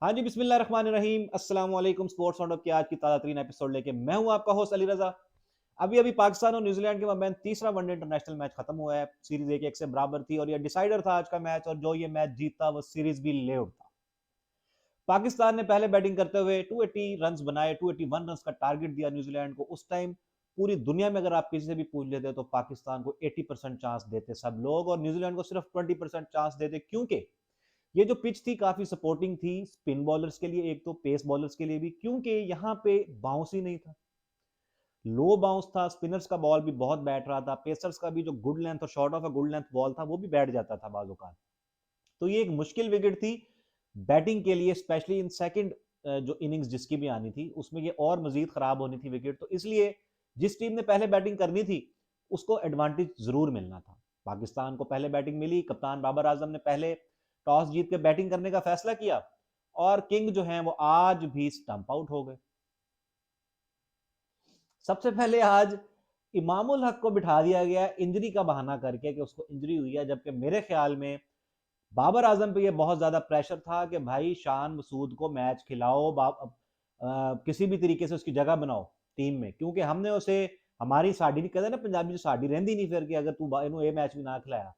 हाँ जी, बिस्मिल्लाहिर्रहमानिर्रहीम। अस्सलाम वालेकुम। स्पोर्ट्स राउंडअप की आज की ताज़ा तरीन एपिसोड लेके मैं हूँ आपका होस्ट अली रज़ा। अभी-अभी पाकिस्तान और न्यूज़ीलैंड के माबैन तीसरा वनडे इंटरनेशनल मैच खत्म हुआ है। सीरीज़ 1-1 से बराबर थी और ये डिसाइडर था आज का मैच, और जो ये मैच जीतता वो सीरीज़ भी ले उठता। पाकिस्तान ने पहले बैटिंग करते हुए 280 रन्स बनाए, 281 रन्स का टारगेट दिया न्यूज़ीलैंड को। उस टाइम पूरी दुनिया में अगर आप किसी से भी पूछ लेते तो पाकिस्तान को 80% चांस देते सब लोग, और न्यूज़ीलैंड को सिर्फ 20% चांस देते, क्योंकि ये जो पिच थी काफी सपोर्टिंग थी स्पिन बॉलर्स के लिए, एक तो पेस बॉलर्स के लिए भी, क्योंकि यहाँ पे बाउंस ही नहीं था, लो बाउंस था, स्पिनर्स का बॉल भी बहुत बैठ रहा था, पेसर्स का भी जो गुड लेंथ और short of a good length ball था वो भी बैठ जाता था बाजू का। तो ये एक मुश्किल विकेट थी बैटिंग के लिए, स्पेशली इन सेकंड जो इनिंग्स जिसकी भी आनी थी उसमें ये और मजीद खराब होनी थी विकेट। तो इसलिए जिस टीम ने पहले बैटिंग करनी थी उसको एडवांटेज जरूर मिलना था। पाकिस्तान को पहले बैटिंग मिली, कप्तान बाबर आजम ने पहले टॉस जीत के बैटिंग करने का फैसला किया, और किंग जो हैं वो आज भी स्टंप आउट हो गए। सबसे पहले आज इमामुल हक को बिठा दिया गया इंजरी का बहाना करके कि उसको इंजरी हुई है, जबकि मेरे ख्याल में बाबर आजम पे ये बहुत ज्यादा प्रेशर था कि भाई शान मसूद को मैच खिलाओ, किसी भी तरीके से उसकी जगह बनाओ टीम में, क्योंकि हमने उसे, हमारी साड़ी नहीं कहते ना पंजाबी, जो साड़ी रहती नहीं फिर कि अगर तू इन्हों ये मैच भी ना खिलाया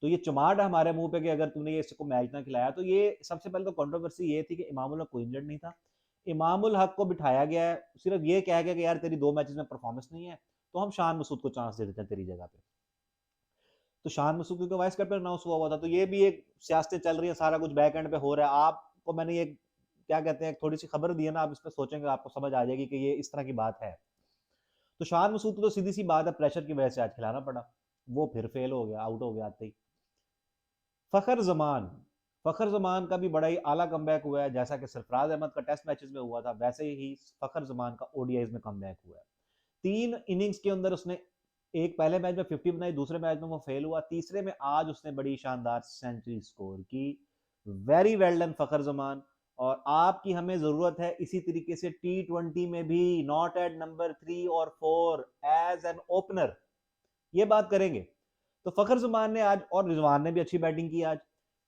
तो ये चमाट है हमारे मुंह पे कि अगर तूने ये इसको मैच ना खिलाया। तो ये सबसे पहले तो कंट्रोवर्सी ये थी कि इमामुल हक कोई इंजर्ड नहीं था, इमामुल हक को बिठाया गया है सिर्फ ये कह गया कि यार तेरी 2 मैचेस में परफॉर्मेंस नहीं है, तो हम शान मसूद को चांस दे देते हैं तेरी जगह पे। तो शान मसूद क्योंकि वाइस कैप्टन अनाउंस हुआ हुआ था, तो ये भी एक सियासतें चल रही है, सारा कुछ बैक एंड पे हो रहा है। आपको मैंने ये क्या कहते हैं थोड़ी सी खबर दी है ना, आप इस पर सोचेंगे आपको समझ आ जाएगी कि ये इस तरह की बात है। तो शान मसूद को तो सीधी सी बात है प्रेशर की वजह से आज खिलाना पड़ा, वो फिर फेल हो गया, आउट हो गया आते ही। फखर जमान, फखर जमान का भी बड़ा ही आला कमबैक हुआ है, जैसा कि सरफराज अहमद का टेस्ट मैचेस में हुआ था वैसे ही फखर जमान का ओडीआईज में कमबैक हुआ है। 3 इनिंग्स के अंदर उसने, एक पहले मैच में 50 बनाई, दूसरे मैच में वो फेल हुआ, तीसरे में आज उसने बड़ी शानदार सेंचुरी स्कोर की। वेरी वेल डन फखर जमान। और आपकी हमें जरूरत है इसी तरीके से T20 में भी, नॉट एट नंबर 3 और 4 एज एन ओपनर, ये बात करेंगे। तो फखर जमान ने आज, और रिजवान ने भी अच्छी बैटिंग की आज,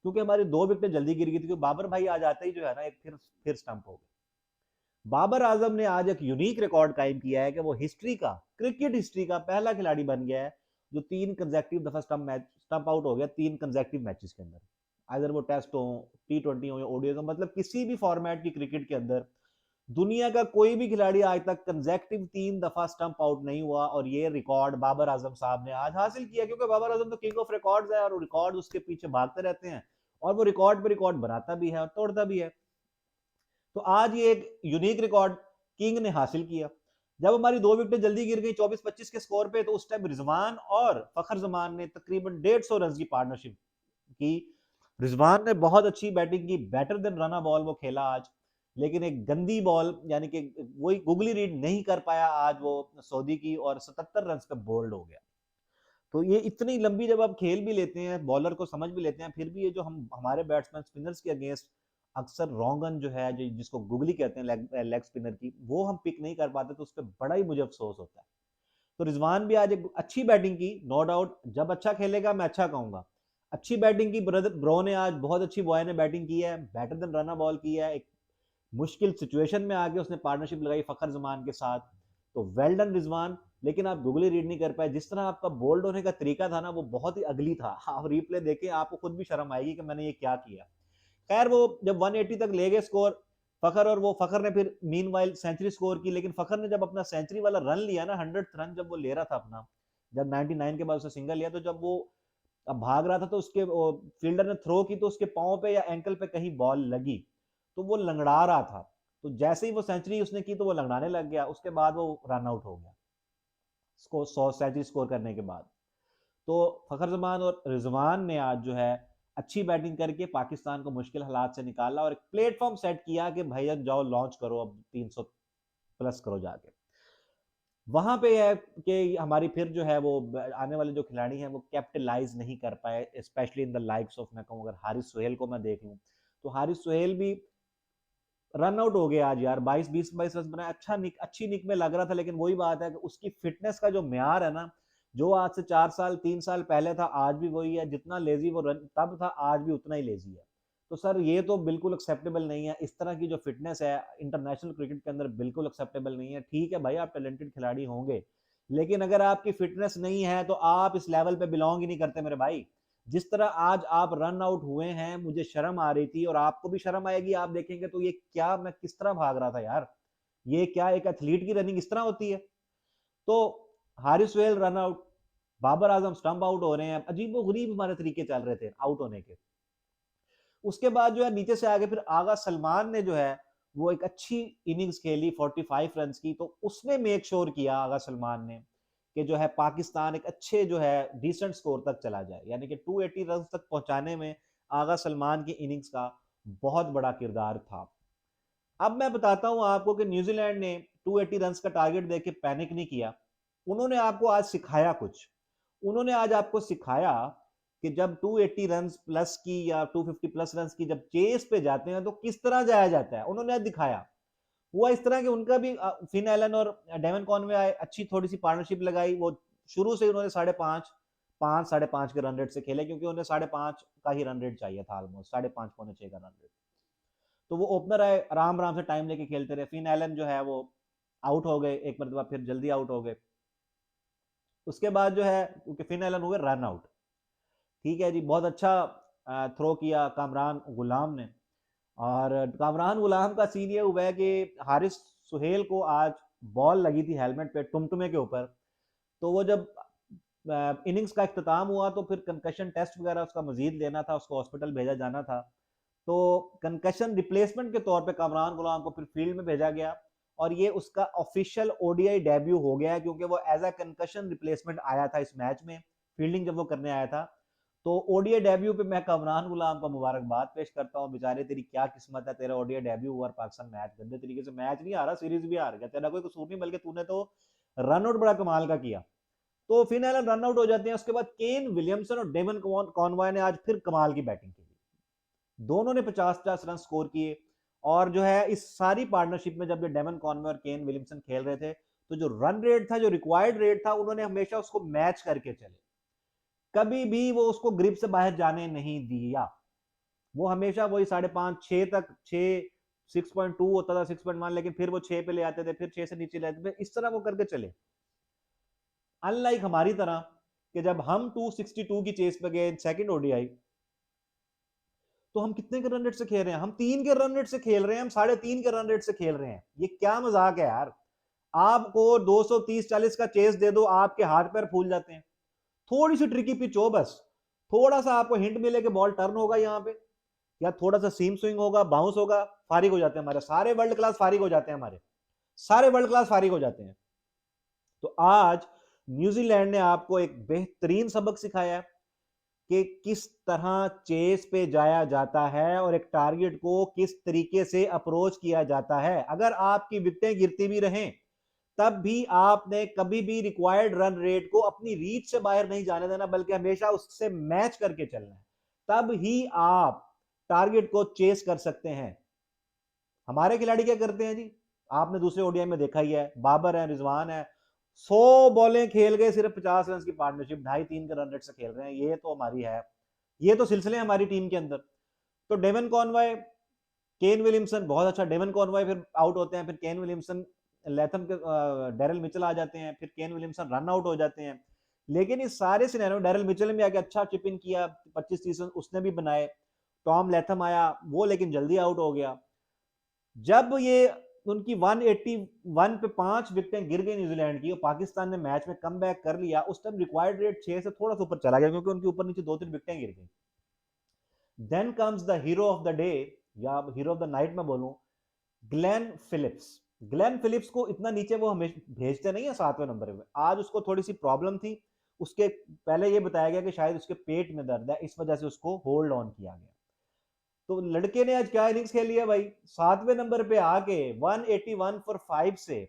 क्योंकि हमारी 2 विकेटें जल्दी गिर गई थी, क्योंकि बाबर भाई आज आते ही जो है ना एक फिर स्टंप हो गए। बाबर आजम ने आज एक यूनिक रिकॉर्ड कायम किया है कि वो हिस्ट्री का, क्रिकेट हिस्ट्री का पहला खिलाड़ी बन गया है जो 3 कंसेक्टिव दफा स्टंप आउट हो गया 3 कंसेक्टिव मैचेस के अंदर। अगर वो टेस्ट हो, T20 हो या ओडीआई हो, मतलब किसी भी फॉर्मेट की क्रिकेट के अंदर दुनिया का कोई भी खिलाड़ी आज तक कंसेक्टिव 3 दफा स्टंप आउट नहीं हुआ, और ये रिकॉर्ड बाबर आजम साहब ने आज हासिल किया, क्योंकि बाबर आजम तो किंग ऑफ रिकॉर्ड्स है और रिकॉर्ड उसके पीछे भागते रहते हैं, और वो रिकॉर्ड पे रिकॉर्ड बनाता भी है और तोड़ता भी है। तो आज ये एक यूनिक रिकॉर्ड किंग ने हासिल किया। जब हमारी 2 विकेटें जल्दी गिर गई 24-25 के स्कोर पे, तो उस टाइम रिजवान और फखर जमान ने तकरीबन 150 रन की पार्टनरशिप की। रिजवान ने बहुत अच्छी बैटिंग की, बेटर देन रना बॉल वो खेला आज, लेकिन एक गंदी बॉल, यानी कि वही गुगली रीड नहीं कर पाया आज वो सऊदी की, और 77 रन पे बोल्ड हो गया। तो ये इतनी लंबी जब आप खेल भी लेते हैं, बॉलर को समझ भी लेते हैं, फिर भी ये जो हम हमारे बैट्समैन स्पिनर्स के अगेंस्ट अक्सर रॉन्ग रन जो है, जो जिसको गुगली कहते हैं लेग स्पिनर की, वो हम पिक नहीं कर पाते, तो उस पर बड़ा ही मुझे अफसोस होता है। तो रिजवान भी आज एक अच्छी बैटिंग की, नो डाउट, जब अच्छा खेलेगा मैं अच्छा कहूंगा। अच्छी बैटिंग की ब्रदर ब्रो ने आज, बहुत अच्छी बॉय ने बैटिंग की है, बेटर देन रन बॉल की है, एक मुश्किल सिचुएशन में आके उसने पार्टनरशिप लगाई फखर जमान के साथ। तो वेल डन रिजवान। लेकिन आप गूगली रीड नहीं कर पाए, जिस तरह आपका बोल्ड होने का तरीका था ना वो बहुत ही अगली था। आप रिप्ले देखें आपको खुद भी शर्म आएगी कि मैंने ये क्या किया। खैर वो जब 180 तक ले गए स्कोर फखर, और वो फखर ने फिर मीन वाइल सेंचुरी स्कोर की, लेकिन फखर ने जब अपना सेंचुरी वाला रन लिया ना, 100th रन जब वो ले रहा था अपना, जब 99 के बाद उसने सिंगल लिया, तो जब वो अब भाग रहा था तो उसके फील्डर ने थ्रो की तो उसके पाँव पे या एंकल पे कहीं बॉल लगी, तो वो लंगड़ा रहा था। तो जैसे ही वो सेंचुरी उसने की तो वो लंगड़ाने लग गया, उसके बाद वो रन आउट हो गया स्कोर 100 सेंचुरी स्कोर करने के बाद। तो फखर जमान और रिजवान ने आज जो है अच्छी बैटिंग करके पाकिस्तान को मुश्किल हालात से निकाला, और एक प्लेटफॉर्म सेट किया कि भैया जाओ लॉन्च करो, अब 300 प्लस करो जाके। वहां पे है कि हमारी फिर जो है वो आने वाले जो खिलाड़ी हैं वो कैपिटलाइज नहीं कर पाए, specially in the likes of, मैं कहूँ अगर हारिस सोहेल को मैं देख लूँ, तो हारिस सोहेल भी रन आउट हो गया आज यार, 22 रन बनाए, अच्छी निक में लग रहा था, लेकिन वही बात है कि उसकी फिटनेस का जो म्यार है ना, जो आज से 4 साल 3 साल पहले था आज भी वही है, जितना लेजी वो रन तब था आज भी उतना ही लेजी है। तो सर ये तो बिल्कुल एक्सेप्टेबल नहीं है। इस तरह की जो फिटनेस है इंटरनेशनल क्रिकेट के अंदर बिल्कुल एक्सेप्टेबल नहीं है। ठीक है भाई, आप टैलेंटेड खिलाड़ी होंगे, लेकिन अगर आपकी फिटनेस नहीं है तो आप इस लेवल पे बिलोंग ही नहीं करते मेरे भाई। जिस तरह आज आप रन आउट हुए हैं, मुझे शर्म आ रही थी और आपको भी शर्म आएगी, आप देखेंगे तो ये क्या, मैं किस तरह भाग रहा था यार, ये क्या एक एथलीट की रनिंग इस तरह होती है। तो हारिस वेल run out, Babar Azam stump out हो रहे हैं, अजीबो गरीब हमारे तरीके चल रहे थे आउट होने के। उसके बाद जो है नीचे से आगे फिर आगा सलमान ने जो है वो एक अच्छी इनिंग्स खेली 45 रन की, तो उसने मेक श्योर किया आगा सलमान ने कि जो है पाकिस्तान एक अच्छे जो है डिसेंट स्कोर तक चला जाए, यानी कि 280 रन तक पहुंचाने में आगा सलमान की इनिंग्स का बहुत बड़ा किरदार था। अब मैं बताता हूं आपको कि न्यूजीलैंड ने 280 रन का टारगेट देके पैनिक नहीं किया। उन्होंने आपको आज सिखाया कुछ, उन्होंने आज आपको सिखाया कि जब 280 रन प्लस की या 250 प्लस रन की जब चेस पे जाते हैं तो किस तरह जाया जाता है, उन्होंने आज दिखाया। हुआ इस तरह कि उनका भी फिन एलन और डेवन कॉनवे आए, अच्छी थोड़ी सी पार्टनरशिप लगाई। वो शुरू से उन्होंने 5.5 के रन रेट से खेले, क्योंकि उन्हें 5.5 का ही रन रेट चाहिए था, ऑलमोस्ट 5.5 पौने 6 का रन रेट। तो वो ओपनर आए, आराम आराम से टाइम लेके खेलते रहे। फिन एलन जो है वो आउट हो गए एक मरतबा, फिर जल्दी आउट हो गए। उसके बाद जो है क्योंकि फिन एलन हुए रन आउट, ठीक है जी, बहुत अच्छा थ्रो किया कामरान गुलाम ने। और कामरान गुलाम का सीन ये हुआ है कि हारिस सुहेल को आज बॉल लगी थी हेलमेट पे टुमटुमे के ऊपर। तो वो जब इनिंग्स का इख्तिताम हुआ तो फिर कंकशन टेस्ट वगैरह उसका मजीद लेना था, उसको हॉस्पिटल भेजा जाना था। तो कंकशन रिप्लेसमेंट के तौर पे कामरान गुलाम को फिर फील्ड में भेजा गया, और ये उसका ऑफिशियल ओडीआई डेब्यू हो गया, क्योंकि वो एज अ कंकशन रिप्लेसमेंट आया था इस मैच में, फील्डिंग जब वो करने आया था। तो ओडीआई डेब्यू पे मैं कामरान गुलाम को मुबारकबाद पेश करता हूँ। बेचारे तेरी क्या किस्मत है, तेरा ओडीआई डेब्यू हुआ और पाकिस्तान मैच गंदे तरीके से, मैच नहीं आ रहा, सीरीज भी हार गया, तेरा कोई कसूर नहीं, बल्कि तूने तो रन आउट बड़ा कमाल का किया। तो फिन एलन रन आउट हो जाते हैं। उसके बाद केन विलियमसन और डेवन कॉनवॉय ने आज फिर कमाल की बैटिंग की, दोनों ने 50-50 रन स्कोर किए। और जो है इस सारी पार्टनरशिप में जब ये डेवन कॉनवे और केन विलियमसन खेल रहे थे, तो जो रन रेट था, जो रिक्वायर्ड रेट था, उन्होंने हमेशा उसको मैच करके चले, कभी भी वो उसको ग्रिप से बाहर जाने नहीं दिया। वो हमेशा वही 5.5 6 तक, 6 6.2 होता था, 6.1, लेकिन फिर वो 6 पे ले आते थे, फिर 6 से नीचे ले आते थे, इस तरह वो करके चले। अनलाइक हमारी तरह कि जब हम 262 की चेस पे गए सेकंड ओडीआई, तो हम कितने के रन रेट से खेल रहे हैं, हम 3 के रन रेट से खेल रहे हैं, हम 3.5 के रन रेट से खेल रहे हैं। ये क्या मजाक है यार। आपको 230-40 का चेस दे दो, आपके हाथ पैर फूल जाते हैं। थोड़ी सी ट्रिकी पिच हो बस, थोड़ा सा आपको हिंट मिले कि बॉल टर्न होगा यहाँ पे, या थोड़ा सा सीम स्विंग होगा, बाउंस होगा, फारिग हो जाते हैं हमारे सारे वर्ल्ड क्लास, फारिग हो जाते हैं हमारे सारे वर्ल्ड क्लास, फारिग हो जाते हैं। तो आज न्यूजीलैंड ने आपको एक बेहतरीन सबक सिखाया है कि किस तरह चेस पे जाया जाता है और एक टारगेट को किस तरीके से अप्रोच किया जाता है। अगर आपकी विकेटें गिरती भी रहें, तब भी आपने कभी भी रिक्वायर्ड रन रेट को अपनी रीच से बाहर नहीं जाने देना, बल्कि हमेशा उससे मैच करके चलना है, तब ही आप टारगेट को चेस कर सकते हैं। हमारे खिलाड़ी क्या करते हैं जी, आपने दूसरे ओडीआई में देखा ही है, बाबर है, रिजवान है, 100 बॉलें खेल गए, सिर्फ 50 रन की पार्टनरशिप, 2.5-3 के रन रेट से खेल रहे हैं। ये तो हमारी है, ये तो सिलसिले हमारी टीम के अंदर। तो डेवन कॉनवॉय, केन विलियमसन, बहुत अच्छा, डेवन कॉनवॉय फिर आउट होते हैं, फिर केन विलियमसन, लेथम के डेरल मिचेल आ जाते हैं, फिर केन विलियमसन रन आउट हो जाते हैं। लेकिन इस सारे सिनेरियो डेरल मिचेल ने भी आके अच्छा चिप इन किया, 25-30 रन उसने भी बनाए। टॉम लेथम आया, वो लेकिन जल्दी आउट हो गया। जब ये उनकी 181 पे 5 विकेटें गिर गई न्यूजीलैंड की और पाकिस्तान ने मैच में कम बैक कर लिया, उस टाइम रिक्वायर्ड रेट 6 से थोड़ा सा ऊपर चला गया, क्योंकि उनके ऊपर नीचे 2-3 विकेटें गिर गई। Then comes the hero of the day, या हीरो ऑफ द नाइट मैं बोलूं, ग्लेन फिलिप्स। ग्लेन फिलिप्स को इतना नीचे वो हमेशा भेजते नहीं है 7वें नंबर पे, आज उसको थोड़ी सी प्रॉब्लम थी। उसके पहले ये बताया गया कि शायद उसके पेट में दर्द है, इस वजह से उसको होल्ड ऑन किया गया। तो लड़के ने आज क्या इनिंग्स खेली है भाई, 7वें नंबर पे आके 181 फॉर 5 से,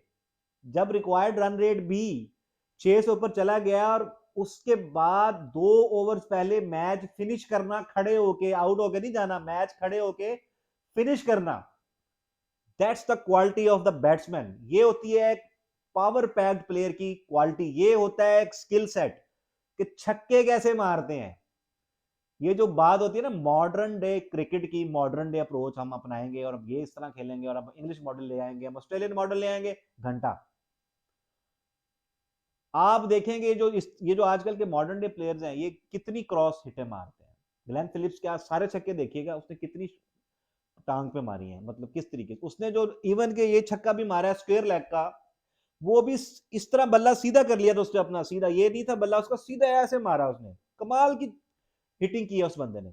जब रिक्वायर्ड रन रेट भी 6 से ऊपर चला गया, और उसके बाद 2 ओवर्स पहले मैच फिनिश करना, खड़े होके, आउट होके नहीं जाना, मैच खड़े होके फिनिश करना। That's the quality of the batsman. ये होती है एक पावर पैक्ड प्लेयर की क्वालिटी, ये होता है एक स्किल सेट कि छक्के कैसे मारते हैं। ये जो बात होती है ना मॉडर्न डे क्रिकेट की, मॉडर्न डे अप्रोच हम अपनाएंगे और अब ये इस तरह खेलेंगे और अब इंग्लिश मॉडल ले आएंगे, हम ऑस्ट्रेलियन मॉडल ले आएंगे, घंटा। आप देखेंगे ये जो आजकल के मॉडर्न डे प्लेयर्स हैं, ये कितनी क्रॉस हिटें मारते हैं। ग्लेन फिलिप्स के आज सारे छक्के देखिएगा, उसने कितनी टांग पे मारी है, मतलब किस तरीके से उसने जो इवन के ये छक्का भी मारा है स्क्वायर लेग का, वो भी इस तरह बल्ला सीधा कर लिया था उसने अपना, सीधा ये नहीं था बल्ला उसका, सीधा ऐसे मारा उसने, कमाल की हिटिंग की है उस बंदे ने।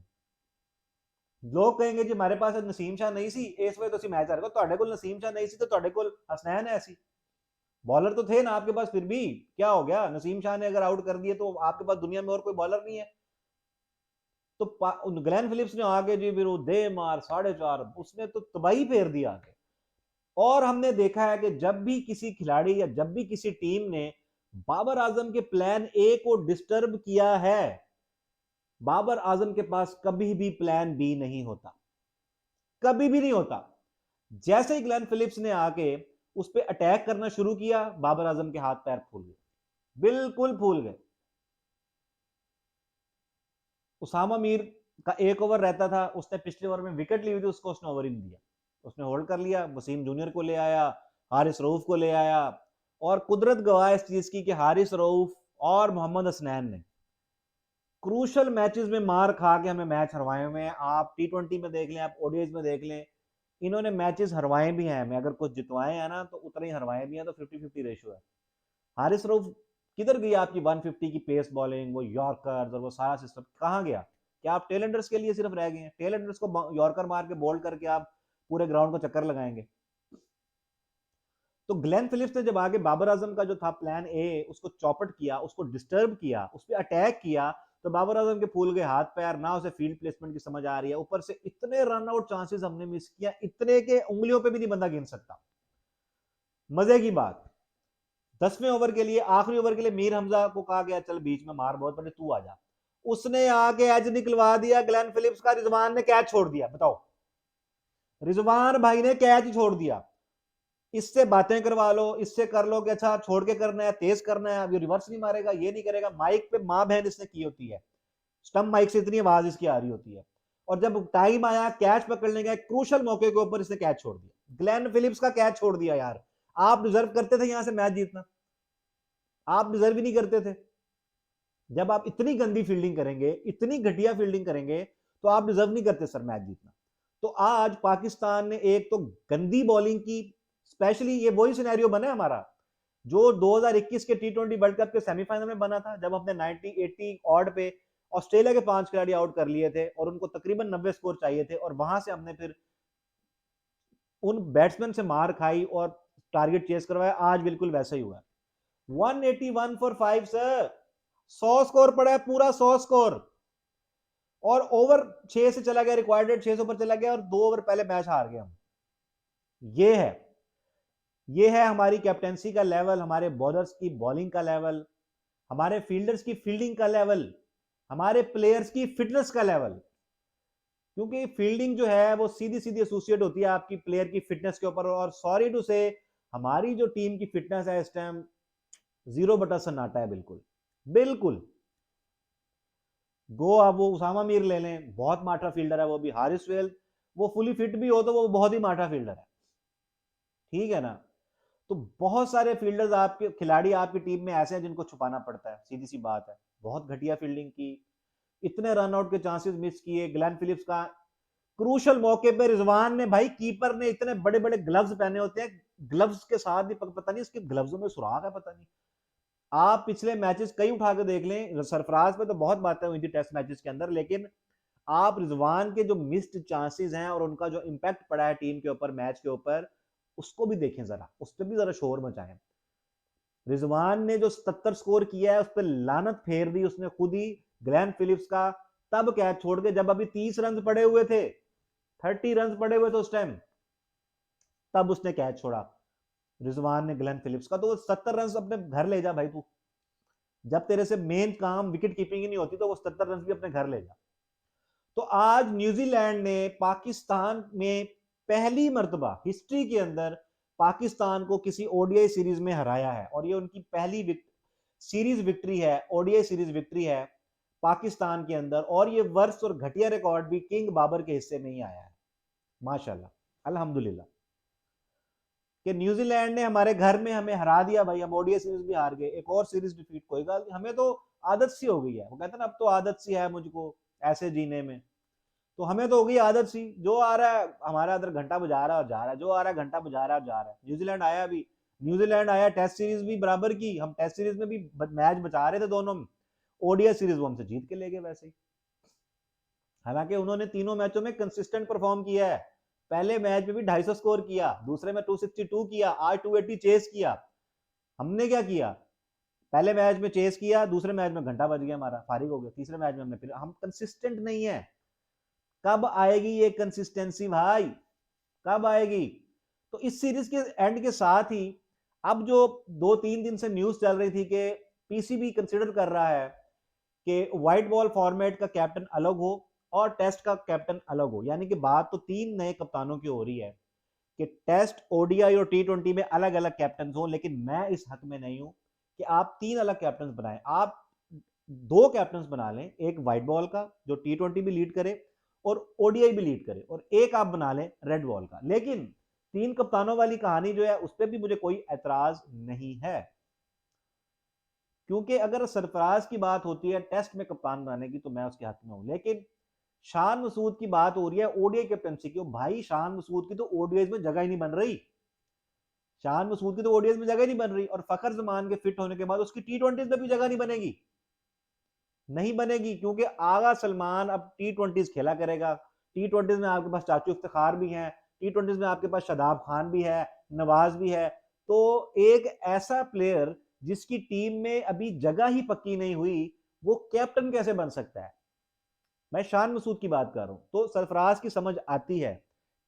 लोग कहेंगे जी हमारे पास नसीम शाह नहीं सी इस वजह तो मैच हार गए, ਤੁਹਾਡੇ ਕੋਲ नसीम शाह नहीं सी तो ਤੁਹਾਡੇ ਕੋਲ हसनैन है ऐसी, बॉलर तो थे ना आपके पास, फिर भी क्या हो गया, नसीम शाह ने अगर आउट कर दिए तो आपके पास दुनिया में और कोई बॉलर नहीं है। तो ग्लेन फिलिप्स ने आगे जी फिर वो दे मार 4.5, उसने तो तबाही फेर दिया आगे। और हमने देखा है कि जब भी किसी खिलाड़ी या जब भी किसी टीम ने बाबर आजम के प्लान ए को डिस्टर्ब किया है, बाबर आजम के पास कभी भी प्लान बी नहीं होता, कभी भी नहीं होता। जैसे ही ग्लेन फिलिप्स ने आके उस पर अटैक करना शुरू किया, बाबर आजम के हाथ पैर फूल गए, बिल्कुल फूल गए। उसामा मीर का एक ओवर रहता था, उसने पिछले ओवर में विकेट ली हुई थी, उसको उसने ओवर ही नहीं दिया, उसने होल्ड कर लिया, वसीम जूनियर को ले आया, हारिस रऊफ को ले आया। और कुदरत गवाह इस चीज की कि हारिस रऊफ और मोहम्मद हसनैन ने क्रूशल मैचेस में मार खा के हमें मैच हरवाए हुए हैं। आप टी20 में देख लें, आप ओडीआई में देख लें, इन्होंने मैचेस हरवाए भी हैं हमें, अगर कुछ जितवाए हैं ना तो उतने ही हरवाए भी हैं, तो 50-50 रेशियो है। हारिस रऊफ किधर गई आपकी 150 की पेस बॉलिंग, वो यॉर्कर्स और वो सारा सिस्टम कहाँ गया? क्या आप टेलेंडर्स के लिए सिर्फ रह गए हैं? टेलेंडर्स को यॉर्कर मार के बोल्ड करके आप पूरे ग्राउंड को चक्कर लगाएंगे? तो ग्लेन फिलिप्स ने जब आगे बाबर आजम का जो था प्लान ए, उसको चौपट किया, उसको डिस्टर्ब किया, उस पर अटैक किया, तो बाबर आजम के फूल गए हाथ पैर, ना उसे फील्ड प्लेसमेंट की समझ आ रही है, ऊपर से इतने रन आउट चांसेस हमने मिस किया, इतने के उंगलियों पे भी नहीं बंदा गिन सकता। मजे की बात, 10वें ओवर के लिए, आखिरी ओवर के लिए मीर हमजा को कहा गया चल बीच में मार बहुत बड़े तू आ जा, उसने आके एज निकलवा दिया ग्लेन फिलिप्स का, रिजवान ने कैच छोड़ दिया। बताओ, रिजवान भाई ने कैच छोड़ दिया। इससे बातें करवा लो, इससे कर लो कि अच्छा छोड़ के करना है, तेज करना है, अब ये रिवर्स नहीं मारेगा, ये नहीं करेगा, माइक पे माँ बहन इसने की होती है, स्टंप माइक से इतनी आवाज इसकी आ रही होती है। और जब टाइम आया कैच पकड़ने का, क्रूशल मौके के ऊपर इसने कैच छोड़ दिया, ग्लेन फिलिप्स का कैच छोड़ दिया। यार आप डिजर्व करते थे यहां से मैच जीतना, आप डिजर्व ही नहीं करते थे। जब आप इतनी गंदी फील्डिंग करेंगे, इतनी घटिया फील्डिंग करेंगे, तो आप डिजर्व नहीं करते सर मैच जीतना। तो आज पाकिस्तान ने एक तो गंदी बॉलिंग की, स्पेशली ये वही सिनेरियो बना है हमारा जो 2021 के टी20 वर्ल्ड कप के सेमीफाइनल में बना था, जब हमने 90-80 ऑड पे ऑस्ट्रेलिया के 5 खिलाड़ी आउट कर लिए थे और उनको तकरीबन 90 स्कोर चाहिए थे, और वहां से हमने फिर उन बैट्समैन से मार खाई और टारगेट चेस करवाया। आज बिल्कुल वैसा ही हुआ, 181 फॉर 5 सर, 100 स्कोर पड़ा है, पूरा 100 स्कोर। और ओवर 6 से चला गया, रिक्वायर्ड 600 पर चला गया, और 2 ओवर पहले मैच हार गए हम। ये है हमारी कैप्टेंसी का लेवल, हमारे बॉलर्स की बॉलिंग का लेवल, हमारे फील्डर्स की फील्डिंग का लेवल, हमारे प्लेयर्स की फिटनेस का लेवल। क्योंकि फील्डिंग जो है वो सीधी सीधी एसोसिएट होती है आपकी प्लेयर की फिटनेस के ऊपर, और सॉरी टू से हमारी जो टीम की फिटनेस है इस टाइम 0 सन्नाटा है, बिल्कुल बिल्कुल। गो आप वो उसामा मीर ले लें, बहुत माठा फील्डर है वो भी, हारिस वेल वो फुली फिट भी हो तो वो बहुत ही माठा फील्डर है, ठीक है ना। तो बहुत सारे फील्डर्स आपके खिलाड़ी आपकी टीम में ऐसे हैं जिनको छुपाना पड़ता है, सीधी सी बात है। बहुत घटिया फील्डिंग की, इतने रनआउट के चांसेस मिस किए। ग्लेन फिलिप्स का क्रूशल मौके पे रिजवान ने, भाई कीपर ने इतने बड़े बड़े ग्लव्स पहने होते हैं, ग्लव्स के साथ भी पता नहीं इसके ग्लव्सों में सुराख है, पता नहीं। आप पिछले मैचेस कई उठा के देख लें, सरफराज पे तो बहुत बातें हुई थी टेस्ट मैचेस के अंदर, लेकिन आप रिजवान के जो मिस्ड चांसेस हैं और उनका जो इंपैक्ट पड़ा है टीम के ऊपर, मैच के ऊपर, उसको भी देखें जरा, उस पर भी जरा शोर मचाएं। रिजवान ने जो 77 स्कोर किया है उस पर लानत फेर दी उसने खुद ही, ग्लेन फिलिप्स का तब कैच छोड़ के जब अभी 30 रन पड़े हुए थे, 30 रन पड़े हुए थे उस टाइम, तब उसने कैच छोड़ा रिजवान ने ग्लेन फिलिप्स का। तो 70 रन अपने घर ले जा भाई तू, जब तेरे से मेन काम विकेट कीपिंग ही नहीं होती तो वो 70 रन भी अपने घर ले जा। तो आज न्यूजीलैंड ने पाकिस्तान में पहली मर्तबा हिस्ट्री के अंदर पाकिस्तान को किसी ओडीआई सीरीज में हराया है, और ये उनकी पहली सीरीज विक्ट्री है, ओडीआई सीरीज विक्ट्री है। पाकिस्तान के अंदर, और ये वर्स्ट और घटिया रिकॉर्ड भी किंग बाबर के हिस्से में ही आया है माशाल्लाह, अल्हम्दुलिल्लाह। कि न्यूजीलैंड ने हमारे घर में हमें हरा दिया भाई, हम ओडीआई सीरीज भी हार गए, एक और सीरीज डिफीट, कोई गल नहीं, हमें तो आदत सी हो गई है, वो कहते हैं ना अब तो आदत सी है मुझको ऐसे जीने में, तो हमें तो हो गई आदत सी, जो आ रहा है हमारा इधर घंटा बजा रहा है और जा रहा है, जो आ रहा है घंटा बजा रहा है और जा रहा है। न्यूजीलैंड आया भी, न्यूजीलैंड आया टेस्ट सीरीज भी बराबर की, हम टेस्ट सीरीज में भी मैच बचा रहे थे दोनों में, ओडीआई सीरीज वो हमसे जीत के ले गए वैसे ही। हालांकि उन्होंने तीनों मैचों में कंसिस्टेंट परफॉर्म किया है, पहले मैच में भी 250 स्कोर किया, दूसरे में 262 किया, आज 280 चेस किया। हमने क्या किया, पहले मैच में चेस किया, दूसरे मैच में घंटा बज गया हमारा, फारिग हो गया, तीसरे मैच में हमने फिर, हम कंसिस्टेंट नहीं है। कब आएगी ये कंसिस्टेंसी भाई, कब आएगी? तो इस सीरीज के एंड के साथ ही अब जो 2-3 दिन से न्यूज चल रही थी कि पीसीबी कंसिडर कर रहा है कि व्हाइट बॉल फॉर्मेट का कैप्टन अलग हो और टेस्ट का कैप्टन अलग हो, यानी कि बात तो 3 नए कप्तानों की हो रही है कि टेस्ट, ओडीआई और टी20 में अलग अलग कैप्टन हो, लेकिन मैं इस हक में नहीं हूं कि आप 3 अलग कैप्टन बनाएं। आप 2 कैप्टन बना लें, एक व्हाइट बॉल का जो टी20 भी लीड करे और ओडीआई भी लीड करे, और एक आप बना लें रेड बॉल का। लेकिन 3 कप्तानों वाली कहानी जो है उस पर भी मुझे कोई एतराज नहीं है, क्योंकि अगर सरफराज की बात होती है टेस्ट में कप्तान बनाने की तो मैं उसके हक में हूं, लेकिन शान मसूद की बात हो रही है ओडीआई कैप्टनसी की, भाई शान मसूद की तो ओडीआई में जगह ही नहीं बन रही, शान मसूद की तो ओडीआई में जगह ही नहीं बन रही, और फखर जमान के फिट होने के बाद उसकी टी20 में भी जगह नहीं बनेगी, नहीं बनेगी, क्योंकि आगा सलमान अब टी20 खेला करेगा। टी20 में आपके पास चाचू इफ्तिखार भी हैं, टी20 में आपके पास शादाब खान भी है, नवाज भी है, तो एक ऐसा प्लेयर जिसकी टीम में अभी जगह ही पक्की नहीं हुई, वो कैप्टन कैसे बन सकता है? मैं शान मसूद की बात कर रहा हूं, तो सरफराज की समझ आती है,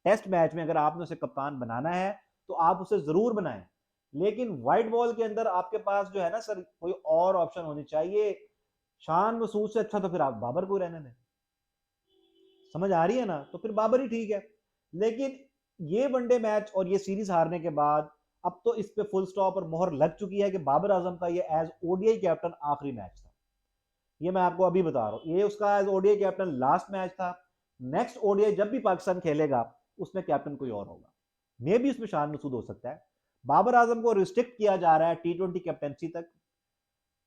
टेस्ट मैच में अगर आपने उसे कप्तान बनाना है तो आप उसे जरूर बनाएं, लेकिन व्हाइट बॉल के अंदर आपके पास जो है ना सर, कोई और ऑप्शन होनी चाहिए। शान मसूद से अच्छा तो फिर आप बाबर को रहने दें, समझ आ रही है ना, तो फिर बाबर ही ठीक है। लेकिन ये वनडे मैच और ये सीरीज हारने के बाद अब तो इस पे फुल स्टॉप और मोहर लग चुकी है कि बाबर आजम का ये एज ओडीआई कैप्टन आखिरी मैच था, ये मैं आपको अभी बता रहा हूं, ये उसका as ODI captain last match था। नेक्स्ट ओडीआई जब भी पाकिस्तान खेलेगा उसमें कैप्टन कोई और होगा, मे भी उसमें शान मसूद हो सकता है। बाबर आजम को रिस्ट्रिक्ट किया जा रहा है टी20 कैप्टनसी तक,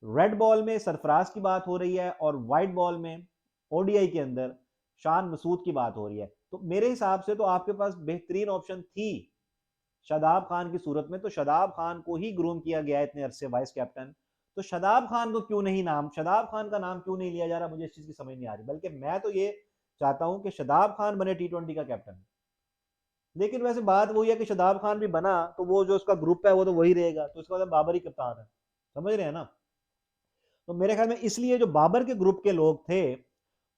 रेड बॉल में सरफराज की बात हो रही है और व्हाइट बॉल में ओडीआई के अंदर शान मसूद की बात हो रही है, तो मेरे हिसाब से तो आपके पास बेहतरीन ऑप्शन थी शादाब खान की सूरत में, तो शादाब खान को ही ग्रूम किया गया इतने अरसे वाइस कैप्टन, तो शादाब खान को क्यों नहीं नाम, शादाब खान का नाम क्यों नहीं लिया जा रहा, मुझे इस चीज की समझ नहीं आ रही, बल्कि मैं तो ये चाहता हूं कि शादाब खान बने टी20 का कैप्टन। लेकिन वैसे बात वही है कि शादाब खान भी बना तो वो जो उसका ग्रुप है वो तो वही रहेगा, तो इसका मतलब बाबर ही कप्तान है, समझ रहे हैं ना? तो मेरे ख्याल में इसलिए जो बाबर के ग्रुप के लोग थे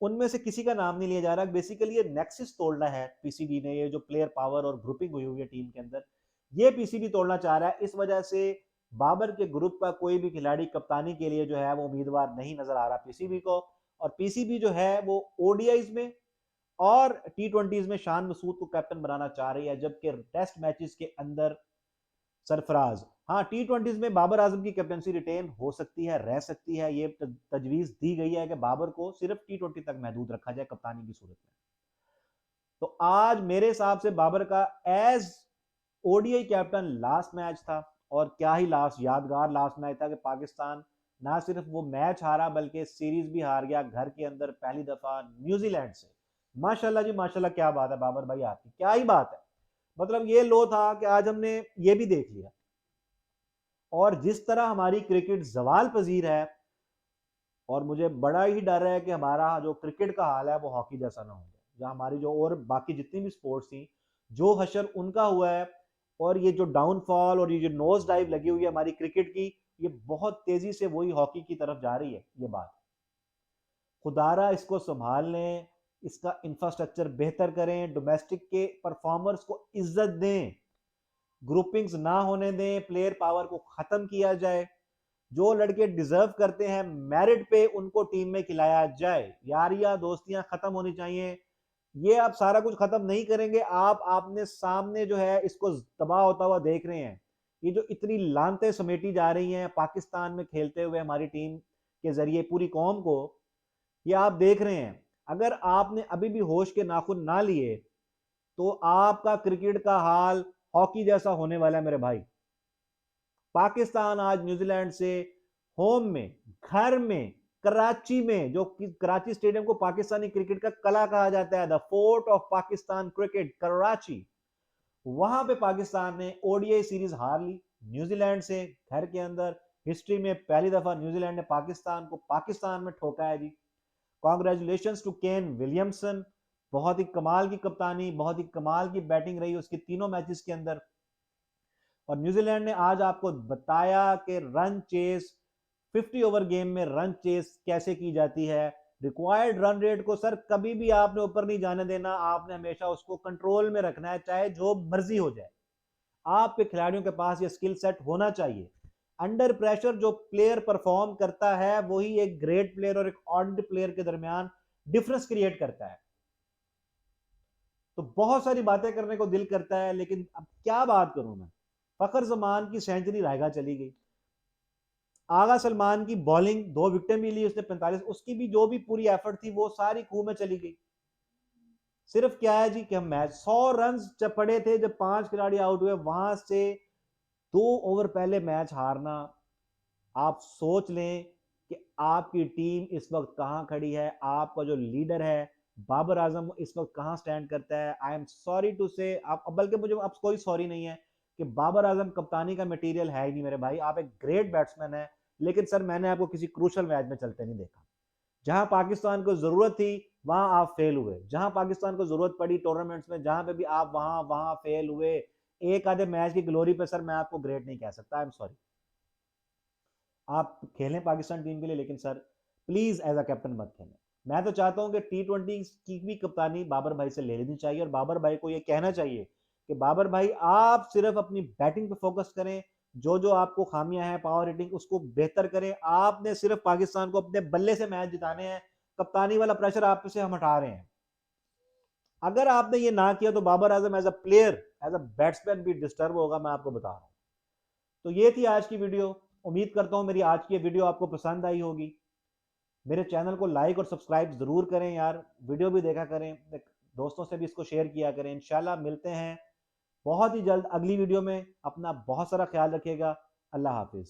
उनमें से किसी का नाम नहीं लिया जा रहा, बेसिकली ये नेक्सस तोड़ना है पीसीबी ने, ये जो प्लेयर पावर और ग्रुपिंग हुई हुई है टीम के अंदर, ये पीसीबी तोड़ना चाह रहा है, इस वजह से बाबर के ग्रुप का कोई भी खिलाड़ी कप्तानी के लिए जो है वो उम्मीदवार नहीं नजर आ रहा पीसीबी को, और पीसीबी जो है वो ओडीआईज में और टी20 में शान मसूद को कैप्टन बनाना चाह रही है, जबकि टेस्ट मैचेस के अंदर सरफराज, हाँ टी20 में बाबर आजम की कैप्टनसी रिटेन हो सकती है, रह सकती है, ये तजवीज दी गई है कि बाबर को सिर्फ टी20 तक महदूद रखा जाए कप्तानी की सूरत में। तो आज मेरे हिसाब से बाबर का as ODI captain last match था, और क्या ही लास्ट यादगार लास्ट मैच था कि पाकिस्तान ना सिर्फ वो मैच हारा बल्कि सीरीज भी हार गया घर के अंदर पहली दफा न्यूजीलैंड से। माशाल्लाह जी माशाल्लाह, क्या बात है बाबर भाई आपकी, क्या ही बात है, मतलब ये लो था कि आज हमने ये भी देख लिया। और जिस तरह हमारी क्रिकेट जवाल पजीर है, और मुझे बड़ा ही डर है कि हमारा जो क्रिकेट का हाल है वो हॉकी जैसा ना हो जाए, जहां हमारी जो और बाकी जितनी भी स्पोर्ट्स थी जो हशर उनका हुआ है, और ये जो डाउनफॉल और ये जो नोज डाइव लगी हुई है हमारी क्रिकेट की, ये बहुत तेजी से वही हॉकी की तरफ जा रही है। ये बात खुदारा इसको संभाल लें, इसका इंफ्रास्ट्रक्चर बेहतर करें, डोमेस्टिक के परफॉर्मर्स को इज्जत दें, ग्रुपिंग्स ना होने दें, प्लेयर पावर को खत्म किया जाए, जो लड़के डिजर्व करते हैं मेरिट पे उनको टीम में खिलाया जाए, यारियां दोस्तियां खत्म होनी चाहिए। ये आप सारा कुछ खत्म नहीं करेंगे, आप आपने सामने जो है इसको तबाह होता हुआ देख रहे हैं, ये जो इतनी लानतें समेटी जा रही हैं पाकिस्तान में खेलते हुए हमारी टीम के जरिए पूरी कौम को, ये आप देख रहे हैं। अगर आपने अभी भी होश के नाखून ना लिए तो आपका क्रिकेट का हाल हॉकी जैसा होने वाला है मेरे भाई। पाकिस्तान आज न्यूजीलैंड से होम में, घर में, कराची में, जो कराची स्टेडियम को पाकिस्तानी क्रिकेट का कला कहा जाता है, the fort of Pakistan cricket Karachi, वहां पे पाकिस्तान ने ओडीआई सीरीज हार ली न्यूजीलैंड से घर के अंदर। हिस्ट्री में पहली दफा न्यूजीलैंड ने पाकिस्तान को पाकिस्तान में ठोका है जी। कॉन्ग्रेचुलेशन टू केन विलियमसन, बहुत ही कमाल की कप्तानी, बहुत ही कमाल की बैटिंग रही उसकी तीनों मैचेस के अंदर। और न्यूजीलैंड ने आज आपको बताया कि रन चेस, 50 ओवर गेम में रन चेस कैसे की जाती है। रिक्वायर्ड रन रेट को सर कभी भी आपने ऊपर नहीं जाने देना, आपने हमेशा उसको कंट्रोल में रखना है, चाहे जो मर्जी हो जाए। आपके खिलाड़ियों के पास ये स्किल सेट होना चाहिए। अंडर प्रेशर जो प्लेयर परफॉर्म करता है वही एक ग्रेट प्लेयर और एक ऑर्डिनरी प्लेयर के दरमियान डिफरेंस क्रिएट करता है। तो बहुत सारी बातें करने को दिल करता है, लेकिन अब क्या बात करूं मैं। फखर जमान की सेंचुरी रायगा चली गई, आगा सलमान की बॉलिंग 2 विकेटें भी ली उसने 45, उसकी भी जो भी पूरी एफर्ट थी वो सारी खूह में चली गई। सिर्फ क्या है जी कि हम मैच 100 रन जब पड़े थे, जब 5 खिलाड़ी आउट हुए, वहां से 2 ओवर पहले मैच हारना। आप सोच लें कि आपकी टीम इस वक्त कहां खड़ी है, आपका जो लीडर है बाबर आजम इस वक्त कहां स्टैंड करता है। आई एम सॉरी टू से, आप बल्कि मुझे अब कोई सॉरी नहीं है कि बाबर आजम कप्तानी का मटेरियल है ही नहीं मेरे भाई। आप एक ग्रेट बैट्समैन है, लेकिन सर मैंने आपको किसी क्रूशल मैच में चलते नहीं देखा। जहां पाकिस्तान को जरूरत थी वहां आप फेल हुए, जहां पाकिस्तान को जरूरत पड़ी टूर्नामेंट्स में, जहां पे भी आप वहां वहां फेल हुए। एक आधे मैच की ग्लोरी पे सर मैं आपको ग्रेट नहीं कह सकता, आई एम सॉरी। आप खेलें पाकिस्तान टीम के लिए, लेकिन sir please as a captain मत खेलें। मैं तो चाहता हूं कि T20 की भी कप्तानी बाबर भाई से ले लेनी चाहिए, और बाबर भाई को यह कहना चाहिए कि बाबर भाई आप सिर्फ अपनी बैटिंग पे फोकस करें, जो जो आपको खामियां हैं पावर हिटिंग उसको बेहतर करें। आपने सिर्फ पाकिस्तान को अपने बल्ले से मैच जिताने हैं, कप्तानी वाला प्रेशर आप से हम हटा रहे हैं। अगर आपने ये ना किया तो Babar Azam as a player, as a batsman भी डिस्टर्ब होगा, मैं आपको बता रहा हूं। तो ये थी आज की वीडियो। उम्मीद करता हूं मेरी आज की वीडियो आपको पसंद आई होगी। मेरे चैनल को लाइक और सब्सक्राइब जरूर करें यार, वीडियो भी देखा करें, दोस्तों से भी इसको शेयर किया करें। इंशाल्लाह मिलते हैं बहुत ही जल्द अगली वीडियो में। अपना बहुत सारा ख्याल रखिएगा। अल्लाह हाफिज।